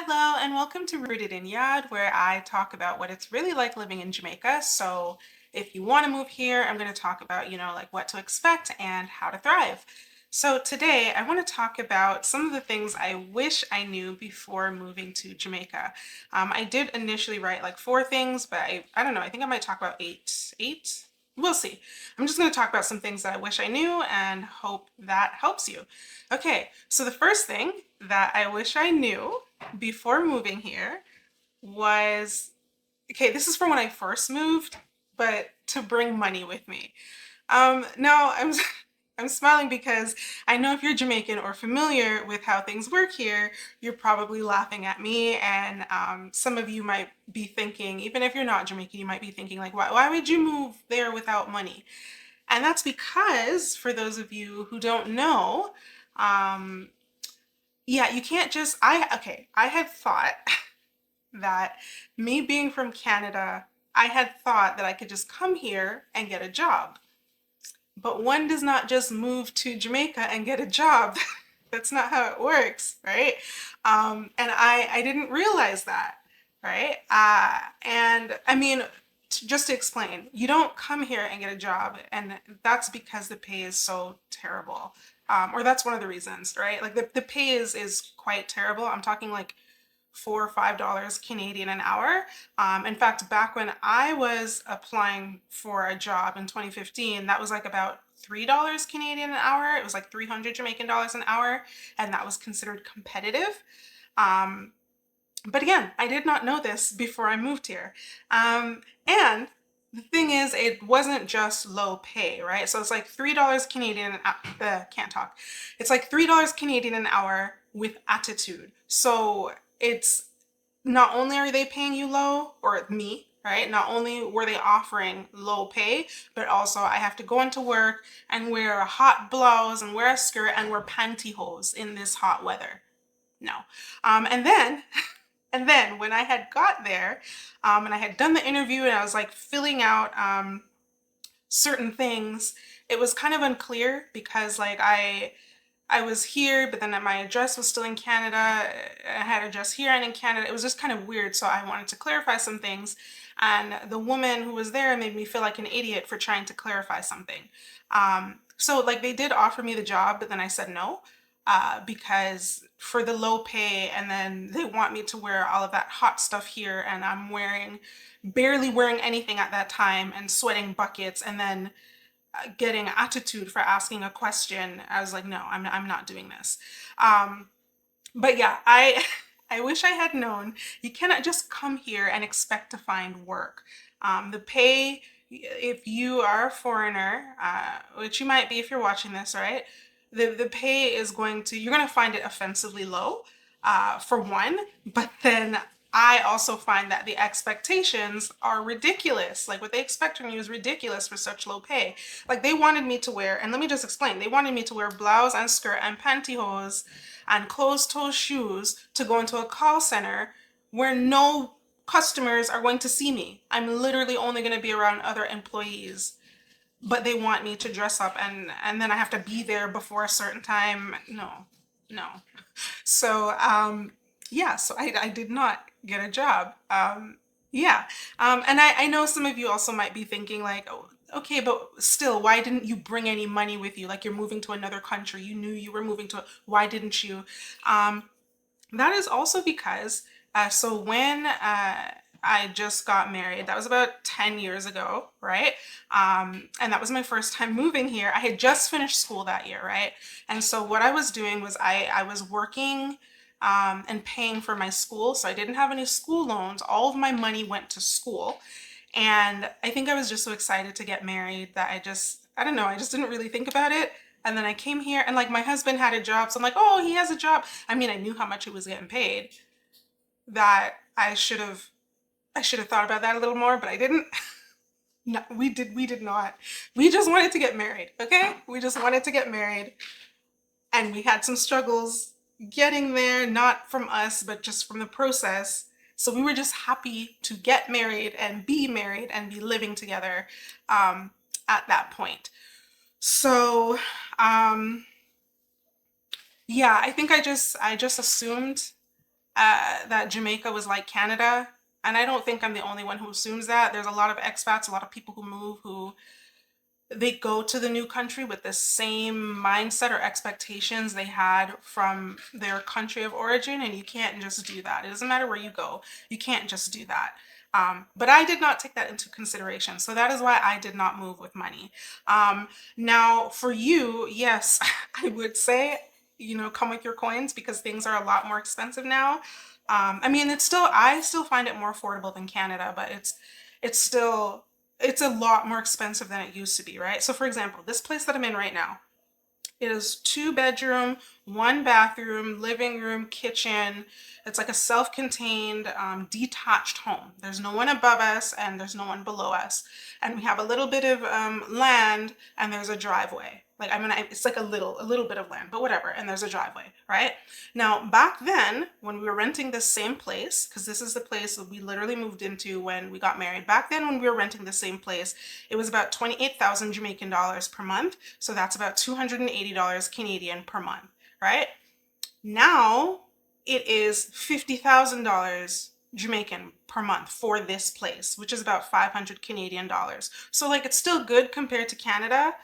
Hello, and welcome to Rooted in Yad, where I talk about what it's really like living in Jamaica. So, if you want to move here, I'm going to talk about, like what to expect and how to thrive. So, today I want to talk about some of the things I wish I knew before moving to Jamaica. I did initially write like four things, but I don't know, I think I might talk about eight. Eight? We'll see. I'm just going to talk about some things that I wish I knew and hope that helps you. Okay, so the first thing that I wish I knew before moving here was, okay, this is from when I first moved, but to bring money with me. No, I'm smiling because I know if you're Jamaican or familiar with how things work here, you're probably laughing at me, and some of you might be thinking, even if you're not Jamaican, you might be thinking like, why would you move there without money? And that's because, for those of you who don't know, um, yeah, you can't just, I had thought that me being from Canada, I had thought that I could just come here and get a job. But one does not just move to Jamaica and get a job. That's not how it works, right? And I didn't realize that, right? And I mean, just to explain, you don't come here and get a job, and that's because the pay is so terrible. Or that's one of the reasons, right? Like the pay is quite terrible. I'm talking like $4 or $5 Canadian an hour. In fact, back when I was applying for a job in 2015, that was like about $3 Canadian an hour. It was like 300 Jamaican dollars an hour, and that was considered competitive. Um, but again, I did not know this before I moved here. And the thing is, it wasn't just low pay, right? So it's like $3 Canadian, can't talk. It's like $3 Canadian an hour with attitude. So it's not only are they paying you low, or me, right? Not only were they offering low pay, but also I have to go into work and wear a hot blouse and wear a skirt and wear pantyhose in this hot weather. No. And then And then when I had got there, and I had done the interview and I was like filling out certain things, it was kind of unclear because like I was here, but then my address was still in Canada. I had address here and in Canada. It was just kind of weird, so I wanted to clarify some things. And the woman who was there made me feel like an idiot for trying to clarify something. So like they did offer me the job, but then I said no, because for the low pay, and then they want me to wear all of that hot stuff here, and I'm barely wearing anything at that time and sweating buckets, and then getting attitude for asking a question. I was like, no, I'm not doing this. Um, but yeah, I wish I had known. You cannot just come here and expect to find work. The pay, if you are a foreigner, which you might be if you're watching this, right? The pay is you're going to find it offensively low, for one, but then I also find that the expectations are ridiculous. Like what they expect from you is ridiculous for such low pay. Like they wanted me to wear, and let me just explain, they wanted me to wear blouse and skirt and pantyhose and closed-toe shoes to go into a call center where no customers are going to see me. I'm literally only going to be around other employees, but they want me to dress up, and then I have to be there before a certain time. No, no. So yeah, so I did not get a job. Yeah. And I know some of you also might be thinking like, oh, okay, but still, why didn't you bring any money with you? Like you're moving to another country. You knew you were moving to, why didn't you? Um, that is also because, so when I just got married, that was about 10 years ago, right? And that was my first time moving here. I had just finished school that year, right? And so what I was doing was I was working and paying for my school. So I didn't have any school loans. All of my money went to school. And I think I was just so excited to get married that I don't know, I just didn't really think about it. And then I came here and like my husband had a job. So I'm like, oh, he has a job. I mean, I knew how much he was getting paid, that I should have thought about that a little more, but I didn't. No, we did not. We just wanted to get married, okay? We just wanted to get married. And we had some struggles getting there, not from us, but just from the process. So we were just happy to get married and be living together at that point. So, um, yeah, I think I just assumed that Jamaica was like Canada. And I don't think I'm the only one who assumes that. There's a lot of expats, a lot of people who move who they go to the new country with the same mindset or expectations they had from their country of origin, and you can't just do that. It doesn't matter where you go, you can't just do that. But I did not take that into consideration, so that is why I did not move with money. Now, for you, yes, I would say, come with your coins because things are a lot more expensive now. I mean, I still find it more affordable than Canada, but it's still it's a lot more expensive than it used to be, right? So for example, this place that I'm in right now, it is 2 bedroom, 1 bathroom, living room, kitchen. It's like a self-contained, detached home. There's no one above us and there's no one below us. And we have a little bit of land and there's a driveway. Like it's like a little bit of land, but whatever. And there's a driveway, right? Now, back then, when we were renting this same place, because this is the place that we literally moved into when we got married. Back then, when we were renting the same place, it was about 28,000 Jamaican dollars per month. So that's about $280 Canadian per month, right? Now it is $50,000 Jamaican per month for this place, which is about 500 Canadian dollars. So like it's still good compared to Canada,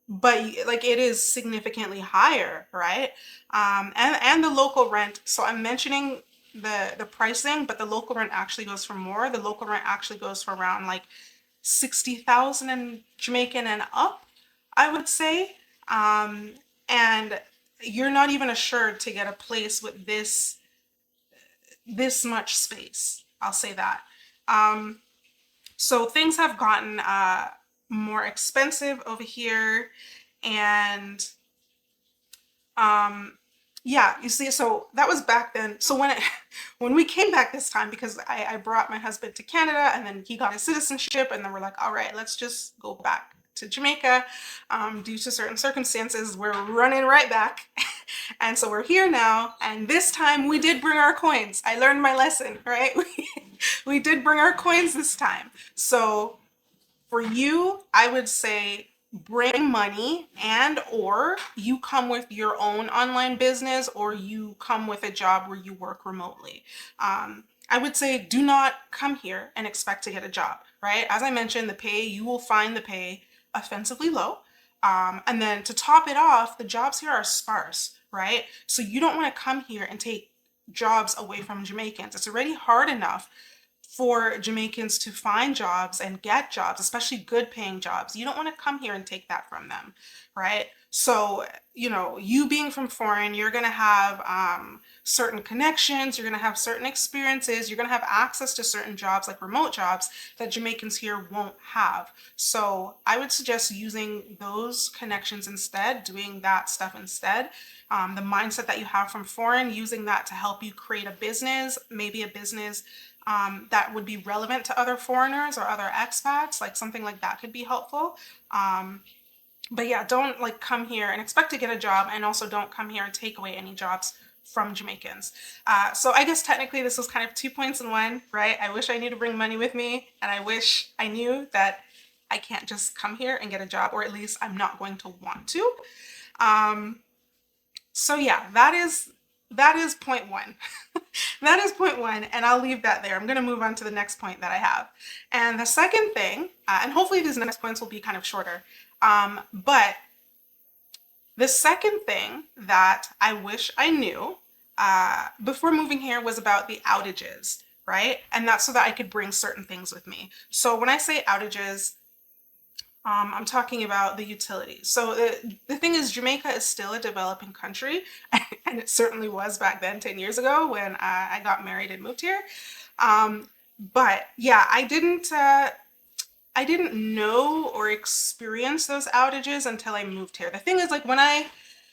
but like it is significantly higher, right? And the local rent. So I'm mentioning the pricing, but the local rent actually goes for more. The local rent actually goes for around like 60,000 in Jamaican and up, I would say. And you're not even assured to get a place with this much space. I'll say that. So things have gotten more expensive over here, and yeah, you see, so that was back then. So when we came back this time, because I brought my husband to Canada and then he got his citizenship, and then we're like, all right, let's just go back to Jamaica. Due to certain circumstances, we're running right back. And so we're here now, and this time we did bring our coins. I learned my lesson, right? We did bring our coins this time. So for you, I would say bring money, and or you come with your own online business, or you come with a job where you work remotely. I would say do not come here and expect to get a job, right? As I mentioned, you will find the pay offensively low. And then to top it off, the jobs here are sparse, right? So you don't want to come here and take jobs away from Jamaicans. It's already hard enough for Jamaicans to find jobs and get jobs, especially good paying jobs. You don't want to come here and take that from them, right? So, you being from foreign, you're going to have certain connections, you're going to have certain experiences, you're going to have access to certain jobs, like remote jobs, that Jamaicans here won't have. So I would suggest using those connections instead, doing that stuff instead. The mindset that you have from foreign, using that to help you create a business, maybe a business that would be relevant to other foreigners or other expats, like something like that could be helpful. But yeah, don't like come here and expect to get a job, and also don't come here and take away any jobs from Jamaicans. So I guess technically this was kind of 2 points in one, right? I wish I knew to bring money with me, and I wish I knew that I can't just come here and get a job, or at least I'm not going to want to. So yeah, that is point one. That is point one, and I'll leave that there. I'm going to move on to the next point that I have. And the second thing, and hopefully these next points will be kind of shorter, but the second thing that I wish I knew before moving here was about the outages, right? And that's so that I could bring certain things with me. So when I say outages, I'm talking about the utilities. So the thing is, Jamaica is still a developing country, and it certainly was back then, 10 years ago when I got married and moved here. But yeah, I didn't know or experience those outages until I moved here. The thing is, like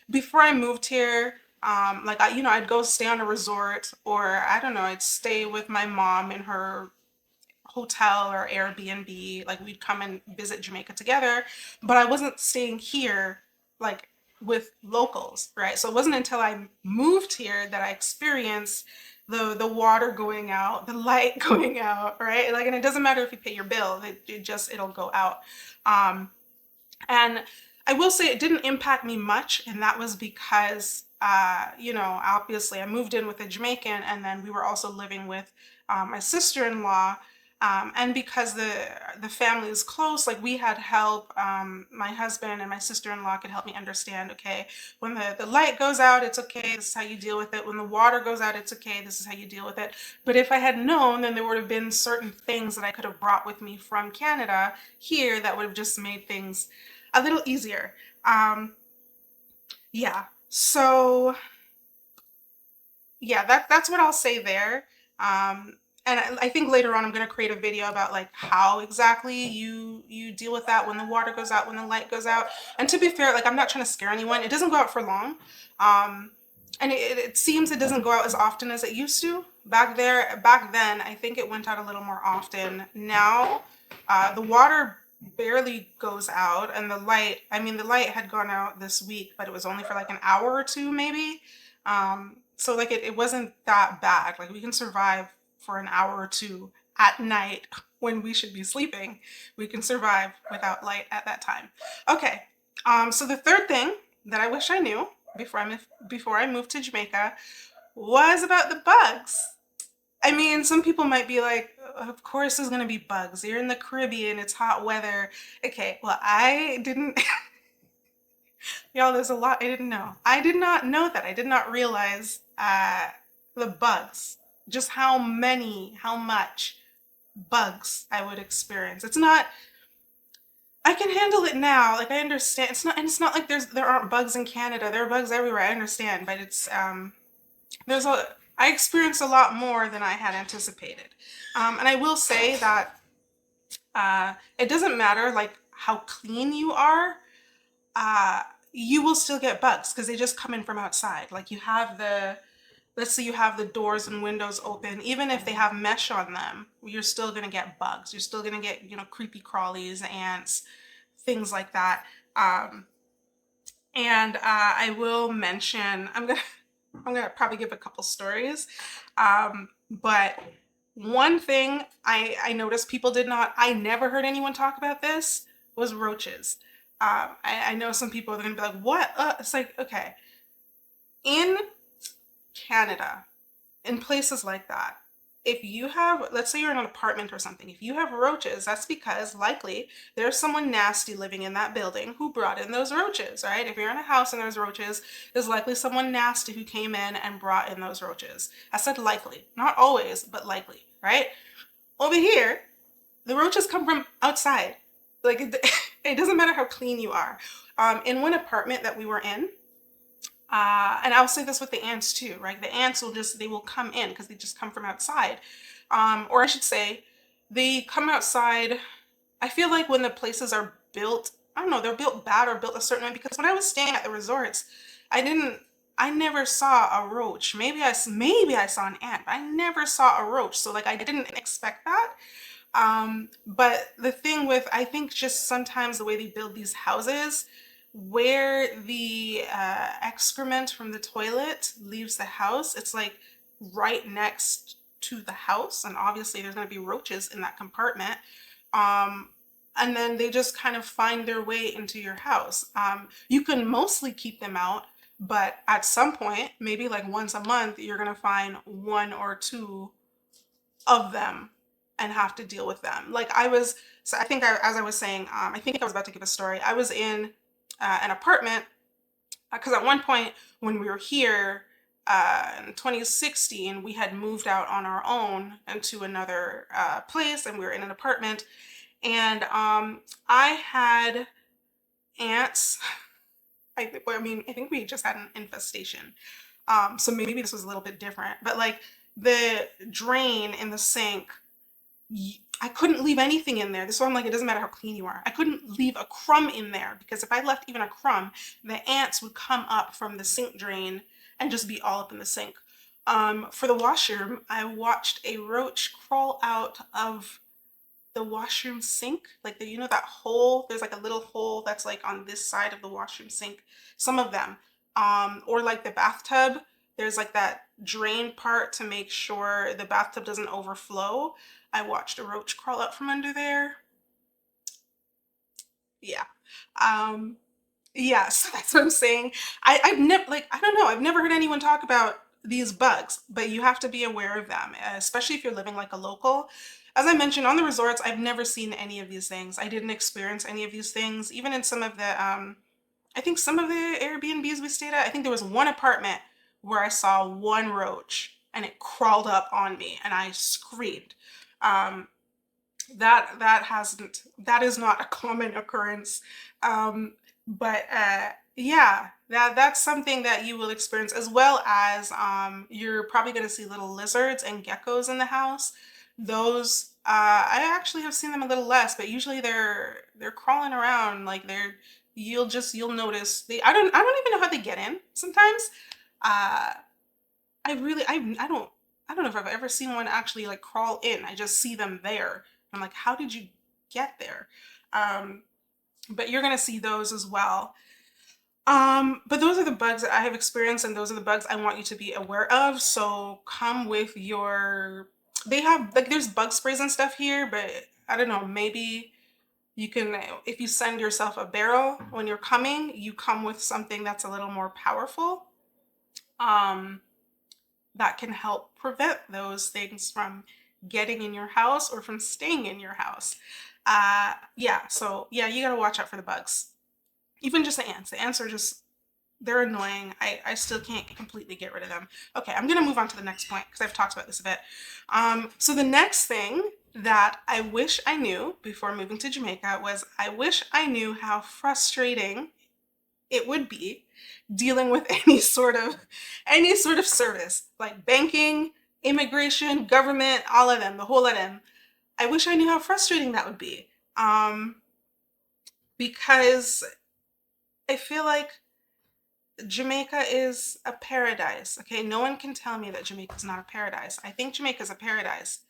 before I moved here, I'd go stay on a resort, or I don't know, I'd stay with my mom in her hotel or Airbnb. Like we'd come and visit Jamaica together, but I wasn't staying here like with locals, right? So it wasn't until I moved here that I experienced the water going out, the light going out, right? Like, and it doesn't matter if you pay your bill, it'll go out. And I will say it didn't impact me much, and that was because you know, obviously I moved in with a Jamaican, and then we were also living with my sister-in-law. And because the family is close, like we had help. My husband and my sister-in-law could help me understand, okay, when the light goes out, it's okay, this is how you deal with it. When the water goes out, it's okay, this is how you deal with it. But if I had known, then there would have been certain things that I could have brought with me from Canada here that would have just made things a little easier. Yeah. So yeah, that's what I'll say there. And I think later on I'm going to create a video about like how exactly you deal with that when the water goes out, when the light goes out. And to be fair, like I'm not trying to scare anyone. It doesn't go out for long. Um, and it seems it doesn't go out as often as it used to. Back then, I think it went out a little more often. Now, the water barely goes out, and the light, I mean, the light had gone out this week, but it was only for like an hour or two, maybe. So like it wasn't that bad. Like we can survive for an hour or two at night when we should be sleeping. We can survive without light at that time. Okay. So the third thing that I wish I knew before I moved to Jamaica was about the bugs. I mean, some people might be like, of course there's gonna be bugs. You're in the Caribbean, it's hot weather. Okay, well, I didn't, y'all, there's a lot I didn't know. I did not know that. I did not realize the bugs, just how much bugs I would experience. It's not, I can handle it now. Like I understand. It's not like there aren't bugs in Canada. There are bugs everywhere. I understand, but there's I experienced a lot more than I had anticipated. And I will say that it doesn't matter like how clean you are, uh, you will still get bugs because they just come in from outside. Like you have let's say you have the doors and windows open, even if they have mesh on them, you're still gonna get bugs. You're still gonna get, you know, creepy crawlies, ants, things like that. Um, and I will mention, I'm gonna probably give a couple stories. But one thing I noticed people did not, I never heard anyone talk about this, was roaches. I know some people are gonna be like, what? It's like, okay, in Canada, in places like that, if you have, let's say you're in an apartment or something, if you have roaches, that's because likely there's someone nasty living in that building who brought in those roaches, right? If you're in a house and there's roaches, there's likely someone nasty who came in and brought in those roaches. I said likely, not always, but likely, right? Over here, the roaches come from outside. Like it doesn't matter how clean you are. In one apartment that we were in, and I'll say this with the ants too, right? The ants they will come in because they just come from outside. Or I should say, they come outside. I feel like when the places are built, I don't know, they're built bad or built a certain way, because when I was staying at the resorts, I never saw a roach. Maybe I saw an ant, but I never saw a roach. So like I didn't expect that. But the thing with, I think just sometimes the way they build these houses, where the excrement from the toilet leaves the house, it's like right next to the house. And obviously there's going to be roaches in that compartment. Um, and then they just kind of find their way into your house. You can mostly keep them out, but at some point, maybe like once a month, you're going to find one or two of them and have to deal with them. Like so I think as I was saying, I think I was about to give a story. I was in an apartment because at one point when we were here in 2016, we had moved out on our own into another place, and we were in an apartment. And I had ants. I mean, I think we just had an infestation. So maybe this was a little bit different, but like the drain in the sink, I couldn't leave anything in there. This is why I'm like, it doesn't matter how clean you are. I couldn't leave a crumb in there, because if I left even a crumb, the ants would come up from the sink drain and just be all up in the sink. For the washroom, I watched a roach crawl out of the washroom sink. Like you know that hole, there's like a little hole that's like on this side of the washroom sink. Some of them. Or like the bathtub, there's like that drain part to make sure the bathtub doesn't overflow. I watched a roach crawl out from under there. Yeah. Um, Yeah, so that's what I'm saying. I've never, like, I don't know, I've never heard anyone talk about these bugs, but you have to be aware of them, especially if you're living like a local. As I mentioned, on the resorts, I've never seen any of these things. I didn't experience any of these things. Even in some of the, I think some of the Airbnbs we stayed at, I think there was one apartment where I saw one roach and it crawled up on me and I screamed. Um, that is not a common occurrence. But yeah, that's something that you will experience, as well as you're probably going to see little lizards and geckos in the house. Those I actually have seen them a little less, but usually they're crawling around, like you'll notice they I don't even know how they get in sometimes. uh I really I don't know if I've ever seen one actually like crawl in. I just see them there. I'm like, how did you get there? Um, but you're gonna see those as well. But those are the bugs that I have experienced, and those are the bugs I want you to be aware of. So come with your, they have like there's bug sprays and stuff here, but I don't know, maybe you can, if you send yourself a barrel when you're coming, you come with something that's a little more powerful. Um, that can help prevent those things from getting in your house or from staying in your house. Yeah, so yeah, you gotta watch out for the bugs. Even just the ants. The ants are just, they're annoying. I still can't completely get rid of them. Okay, I'm gonna move on to the next point because I've talked about this a bit. So the next thing that I wish I knew before moving to Jamaica was I wish I knew how frustrating it would be dealing with any sort of service like banking, immigration, government, all of them, the whole of them. I wish I knew how frustrating that would be. Um, because I feel like Jamaica is a paradise. Okay, no one can tell me that Jamaica is not a paradise. I think Jamaica is a paradise.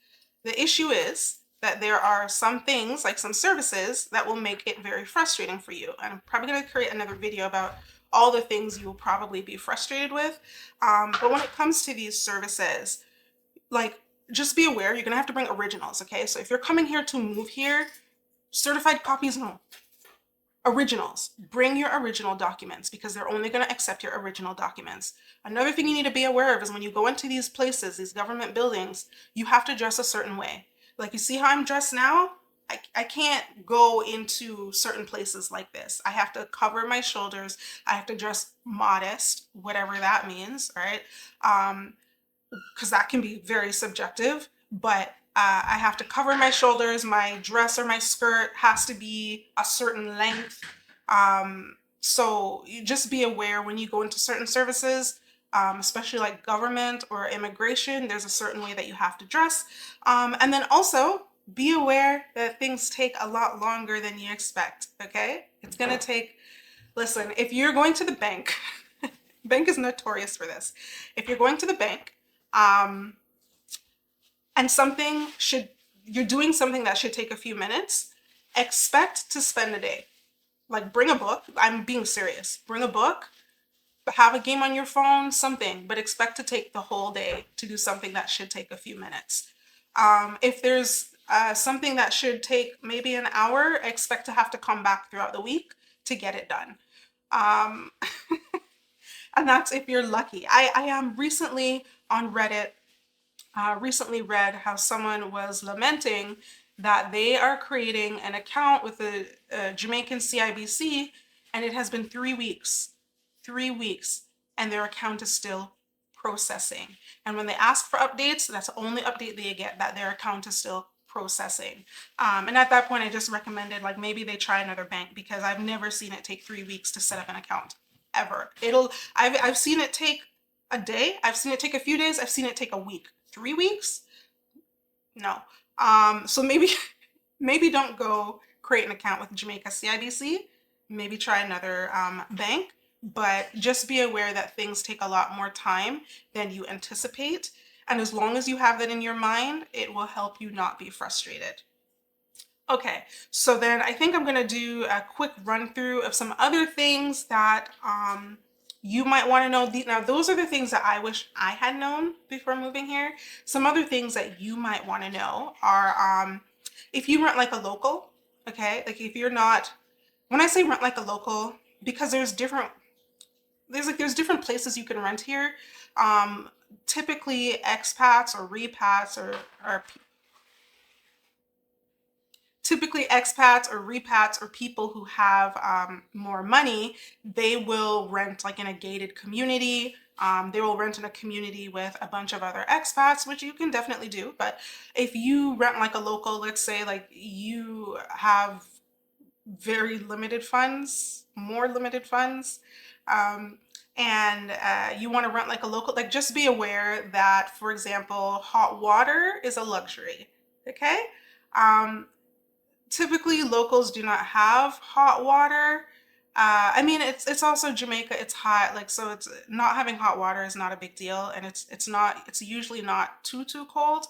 The issue is that there are some things, like some services, that will make it very frustrating for you. And I'm probably going to create another video about all the things you will probably be frustrated with. But when it comes to these services, like, just be aware you're going to have to bring originals. Okay, so if you're coming here to move here, certified copies, no. Originals. Bring your original documents because they're only going to accept your original documents. Another thing you need to be aware of is when you go into these places, these government buildings, you have to dress a certain way. Like, you see how I'm dressed now? I can't go into certain places like this. I have to cover my shoulders. I have to dress modest, whatever that means, right? Because that can be very subjective, but I have to cover my shoulders. My dress or my skirt has to be a certain length. So you just be aware when you go into certain services, especially like government or immigration, there's a certain way that you have to dress. And then also be aware that things take a lot longer than you expect, okay? It's gonna take, listen, if you're going to the bank, bank is notorious for this. If you're going to the bank, um, and something should, you're doing something that should take a few minutes, expect to spend a day. Like, bring a book. I'm being serious. Bring a book, have a game on your phone, something, but expect to take the whole day to do something that should take a few minutes. If there's something that should take maybe an hour, expect to have to come back throughout the week to get it done. Um, and that's if you're lucky. I am recently on Reddit, recently read how someone was lamenting that they are creating an account with the Jamaican CIBC, and it has been 3 weeks, 3 weeks, and their account is still processing. And when they ask for updates, that's the only update they get, that their account is still processing. And at that point, I just recommended like maybe they try another bank because I've never seen it take 3 weeks to set up an account ever. I've seen it take a day. I've seen it take a few days. I've seen it take a week. 3 weeks? No. So maybe maybe don't go create an account with Jamaica CIBC. Maybe try another bank, but just be aware that things take a lot more time than you anticipate. And as long as you have that in your mind, it will help you not be frustrated. Okay, so then I think I'm gonna do a quick run through of some other things that you might want to know. Now, those are the things that I wish I had known before moving here. Some other things that you might want to know are if you rent like a local, okay? Like if you're not, when I say rent like a local, because there's different places you can rent here. Um, Typically expats or repats or typically expats or repats or people who have more money, they will rent like in a gated community. They will rent in a community with a bunch of other expats, which you can definitely do. But if you rent like a local, let's say like you have very limited funds, more limited funds, um, and you want to rent like a local, like just be aware that, for example, hot water is a luxury. Okay. Um, Typically locals do not have hot water. I mean, it's also Jamaica. It's hot, like so. It's not having hot water is not a big deal, and it's usually not too cold.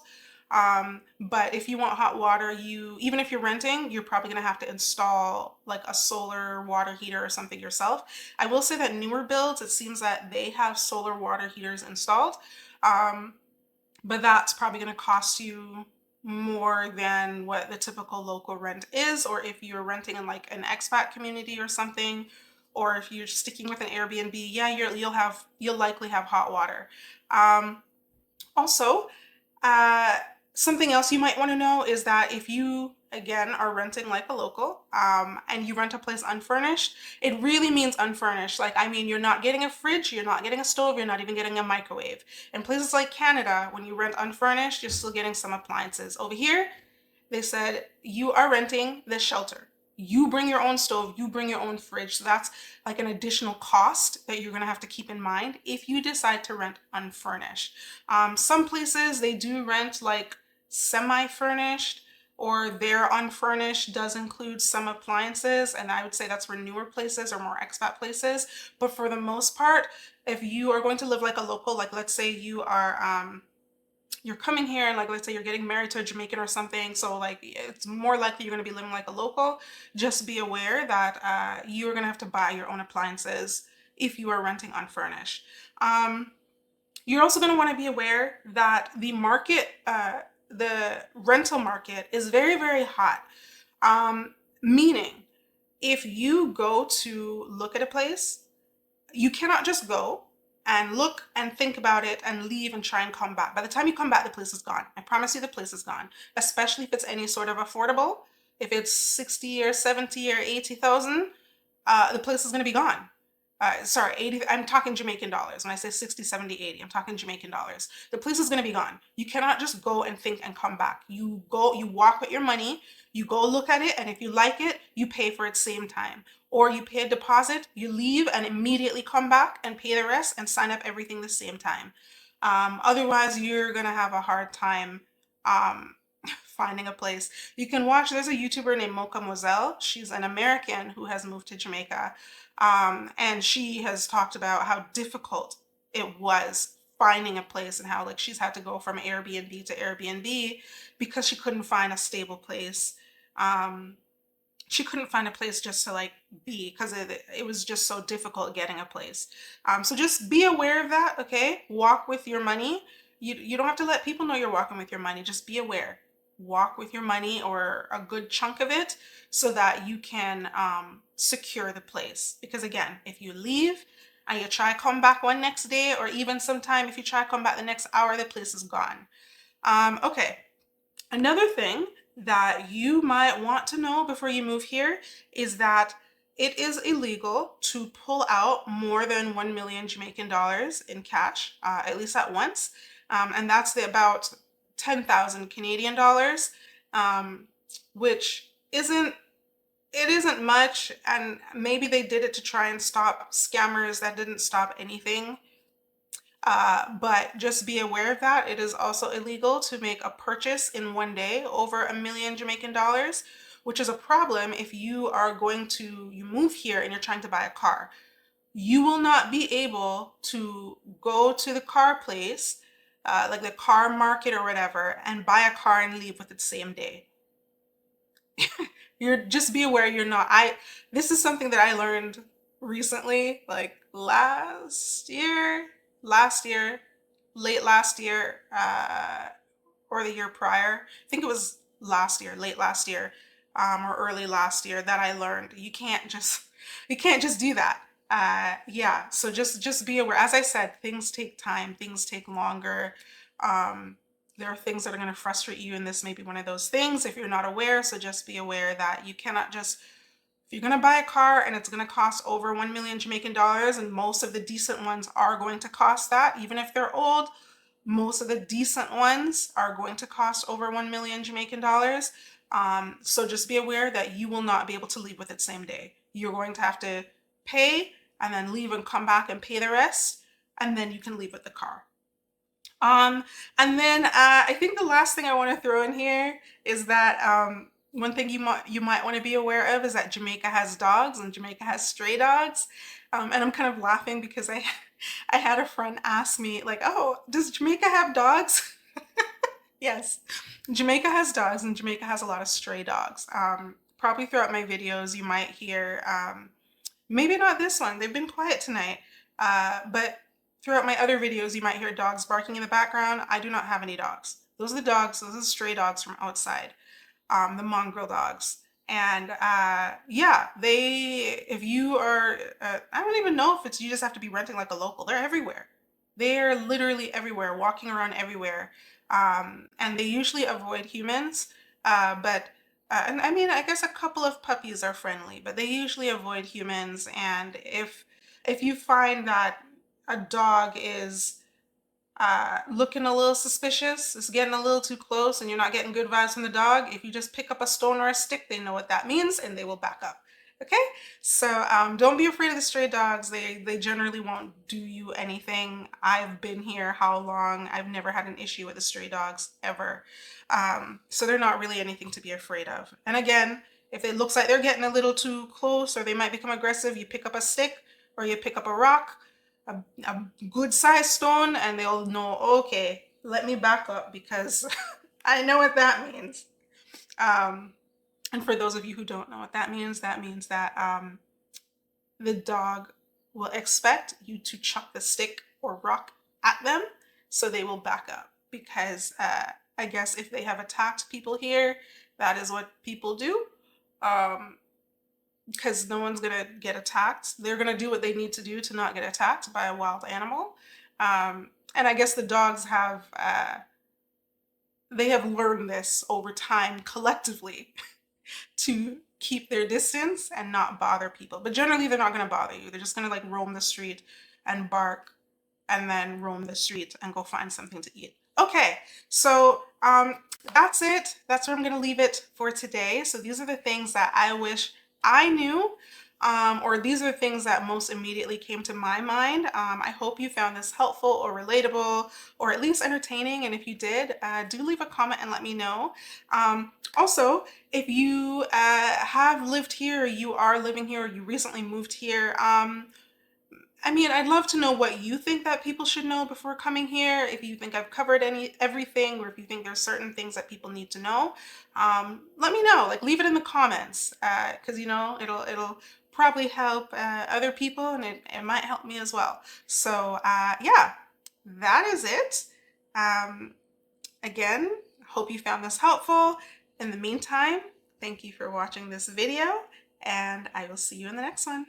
But if you want hot water, you even if you're renting, you're probably gonna have to install like a solar water heater or something yourself. I will say that newer builds, it seems that they have solar water heaters installed. Um, but that's probably going to cost you more than what the typical local rent is, or if you're renting in like an expat community or something, or if you're sticking with an Airbnb, yeah, you'll likely have hot water. Also, uh, something else you might want to know is that if you, again, are renting like a local, and you rent a place unfurnished, it really means unfurnished. Like, I mean, you're not getting a fridge, you're not getting a stove, you're not even getting a microwave. In places like Canada, when you rent unfurnished, you're still getting some appliances. Over here, they said you are renting the shelter. You bring your own stove, you bring your own fridge. So that's like an additional cost that you're going to have to keep in mind if you decide to rent unfurnished. Some places they do rent like semi-furnished, or their unfurnished does include some appliances, and I would say that's for newer places or more expat places. But for the most part, if you are going to live like a local, like let's say you're coming here and like let's say you're getting married to a Jamaican or something, so like it's more likely you're going to be living like a local. Just be aware that you're going to have to buy your own appliances if you are renting unfurnished. You're also going to want to be aware that the rental market is very hot. Meaning, if you go to look at a place, you cannot just go and look and think about it and leave and try and come back. By the time you come back, the place is gone. I promise you the place is gone, especially if it's any sort of affordable. If it's 60 or 70 or 80,000, the place is going to be gone. Sorry, 80, I'm talking Jamaican dollars. When I say 60, 70, 80, I'm talking Jamaican dollars. The place is going to be gone. You cannot just go and think and come back. You go, you walk with your money, you go look at it, and if you like it, you pay for it same time. Or you pay a deposit, you leave and immediately come back and pay the rest and sign up everything the same time. Otherwise, you're going to have a hard time um, finding a place. You can watch, there's a YouTuber named Mocha Moselle. She's an American who has moved to Jamaica. And she has talked about how difficult it was finding a place and how like she's had to go from Airbnb to Airbnb because she couldn't find a stable place. Um, she couldn't find a place just to like be because it was just so difficult getting a place. So just be aware of that, okay? Walk with your money. You don't have to let people know you're walking with your money. Just be aware. Walk with your money or a good chunk of it so that you can secure the place. Because again, if you leave and you try to come back one next day, or even sometime if you try to come back the next hour, the place is gone. Okay. Another thing that you might want to know before you move here is that it is illegal to pull out more than 1 million Jamaican dollars in cash, at least at once. And that's about 10,000 Canadian dollars, which isn't much. And maybe they did it to try and stop scammers. That didn't stop anything. But just be aware of that. It is also illegal to make a purchase in one day over 1 million Jamaican dollars, which is a problem if you are you move here and you're trying to buy a car. You will not be able to go to the car place, like the car market or whatever, and buy a car and leave with it the same day. You're just be aware you're not. This is something that I learned recently, like last year, late last year, or the year prior. I think it was late last year. or early last year that I learned you can't just do that. Yeah, so just be aware. As I said, things take time, things take longer. Um, there are things that are going to frustrate you, and this may be one of those things if you're not aware. So just be aware that you cannot just, if you're going to buy a car and it's going to cost over 1 million Jamaican dollars, and most of the decent ones are going to cost that, even if they're old, most of the decent ones are going to cost over 1 million Jamaican dollars. So just be aware that you will not be able to leave with it same day. You're going to have to pay and then leave and come back and pay the rest, and then you can leave with the car. Um, and then I think the last thing I want to throw in here is that one thing you might want to be aware of is that Jamaica has dogs and Jamaica has stray dogs. And I'm kind of laughing because I had a friend ask me like, "Oh, does Jamaica have dogs?" Yes, Jamaica has dogs and Jamaica has a lot of stray dogs. Probably throughout my videos you might hear maybe not this one. They've been quiet tonight. But throughout my other videos, you might hear dogs barking in the background. I do not have any dogs. Those are the dogs. Those are the stray dogs from outside, the mongrel dogs. And yeah, if you are, I don't even know if it's, you just have to be renting like a local. They're everywhere. They're literally everywhere, walking around everywhere. And they usually avoid humans, but and I mean, I guess a couple of puppies are friendly, but they usually avoid humans. And if you find that a dog is looking a little suspicious, it's getting a little too close, and you're not getting good vibes from the dog, if you just pick up a stone or a stick, they know what that means and they will back up. Okay, so don't be afraid of the stray dogs. They generally won't do you anything. I've been here how long? I've never had an issue with the stray dogs ever. So they're not really anything to be afraid of. And again, if it looks like they're getting a little too close or they might become aggressive, you pick up a stick or you pick up a rock, a good sized stone, and they'll know, okay, let me back up because I know what that means. Um, and for those of you who don't know what that means that the dog will expect you to chuck the stick or rock at them, so they will back up. Because I guess if they have attacked people here, that is what people do. Um, because no one's gonna get attacked. They're gonna do what they need to do to not get attacked by a wild animal. And I guess the dogs have they have learned this over time collectively to keep their distance and not bother people. But generally, they're not going to bother you. They're just going to like roam the street and bark and then roam the street and go find something to eat. Okay, so that's it. That's where I'm going to leave it for today. So these are the things that I wish I knew, or these are the things that most immediately came to my mind. I hope you found this helpful or relatable or at least entertaining. And if you did, do leave a comment and let me know. Also, if you have lived here, or you are living here, or you recently moved here, I mean, I'd love to know what you think that people should know before coming here. If you think I've covered everything, or if you think there's certain things that people need to know, let me know. Like, leave it in the comments, because you know it'll probably help other people, and it might help me as well. So yeah, that is it. Um, Again, hope you found this helpful. In the meantime, thank you for watching this video, and I will see you in the next one.